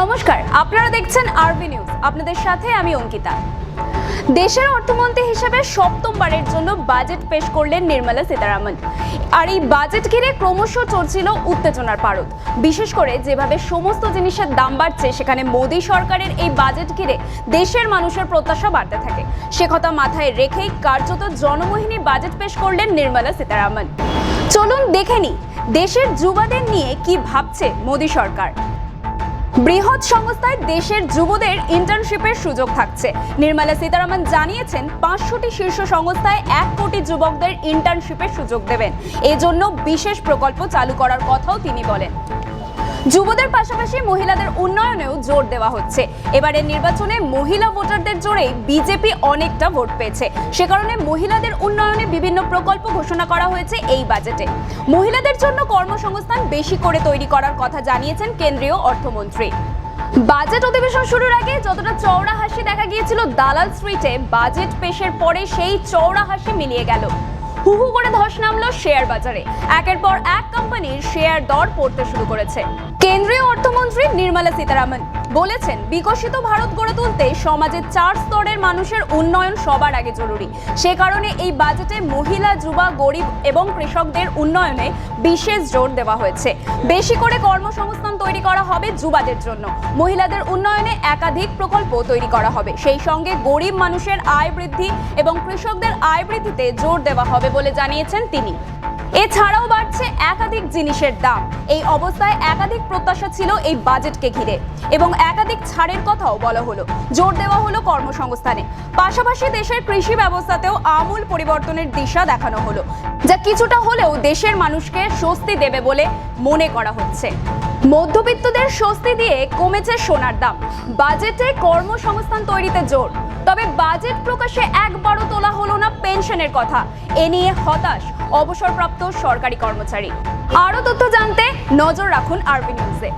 নমস্কার, আপনারা দেখছেন আরবি নিউজ। আপনাদের সাথে আমি অঙ্কিতা। দেশের অর্থমন্ত্রী হিসেবে সপ্তমবারের জন্য বাজেট পেশ করলেন নির্মলা সীতারামন। আর এই বাজেট ঘিরে ক্রমশ চলছিল উত্তেজনার পারদ। বিশেষ করে যেভাবে সমস্ত জিনিসের দাম বাড়ছে, সেখানে মোদী সরকারের এই বাজেট ঘিরে দেশের মানুষের প্রত্যাশা বাড়তে থাকে। সে কথা মাথায় রেখেই কার্যত জনমোহিনী বাজেট পেশ করলেন নির্মলা সীতারামন। চলুন দেখে নিই দেশের যুবাদের নিয়ে কি ভাবছে মোদী সরকার। বৃহৎ সংস্থায় দেশের যুবদের ইন্টার্নশিপের সুযোগ থাকছে। নির্মলা সীতারামন জানিয়েছেন 500টি শীর্ষ সংস্থায় 1 কোটি যুবকদের ইন্টার্নশিপের সুযোগ দেবেন। এজন্য বিশেষ প্রকল্প চালু করার কথাও তিনি বলেন। যুবদের পাশাপাশি মহিলাদের উন্নয়নেও জোর দেওয়া হচ্ছে। এবারের নির্বাচনে মহিলা ভোটারদের জোরেই বিজেপি অনেকটা ভোট পেয়েছে। সে কারণে মহিলাদের উন্নয়নে বিভিন্ন প্রকল্প ঘোষণা করা হয়েছে এই বাজেটে। মহিলাদের জন্য কর্মসংস্থান বেশি করে তৈরি করার কথা জানিয়েছেন কেন্দ্রীয় অর্থমন্ত্রী। বাজেট অধিবেশন শুরুর আগে যতটা চওড়া হাসি দেখা গিয়েছিল দালাল স্ট্রিটে, বাজেট পেশের পরে সেই চওড়া হাসি মিলিয়ে গেল। হুহু করে ধস নামলো শেয়ার বাজারে। একের পর এক কোম্পানির শেয়ার দর পড়তে শুরু করেছে। কেন্দ্রীয় অর্থমন্ত্রী নির্মলা সীতারামন বলেছেন, বিকশিত ভারত গড়ে তুলতে সমাজের 4 স্তরের মানুষের উন্নয়ন সবার আগে জরুরি। সে কারণে এই বাজেটে মহিলা, যুবা, গরিব এবং কৃষকদের উন্নয়নে বিশেষ জোর দেওয়া হয়েছে। বেশি করে কর্মসংস্থান তৈরি করা হবে যুবাদের জন্য। মহিলাদের উন্নয়নে একাধিক প্রকল্প তৈরি করা হবে। সেই সঙ্গে গরিব মানুষের আয় বৃদ্ধি এবং কৃষকদের আয় বৃদ্ধিতে জোর দেওয়া হবে বলে জানিয়েছেন তিনি। এছাড়াও বাড়ছে একাধিক জিনিসের দাম। এই অবস্থায় একাধিক প্রত্যাশা ছিল এই বাজেটকে ঘিরে এবং একাধিক ছাড়ের কথাও বলা হলো। জোর দেওয়া হলো কর্মসংস্থানে। পাশাপাশি দেশের কৃষি ব্যবস্থাতেও আমূল পরিবর্তনের দিশা দেখানো হলো, যা কিছুটা হলেও দেশের মানুষকে স্বস্তি দেবে বলে মনে করা হচ্ছে। মধ্যবিত্তদের স্বস্তি দিয়ে কমেছে সোনার দাম। বাজেটে কর্মসংস্থান তৈরিতে জোর। তবে বাজেট প্রকাশে একবারও তোলা হলো না পেনশনের কথা। এ নিয়ে হতাশ অবসরপ্রাপ্ত সরকারি কর্মচারী। আরও তথ্য জানতে নজর রাখুন আরবি নিউজে।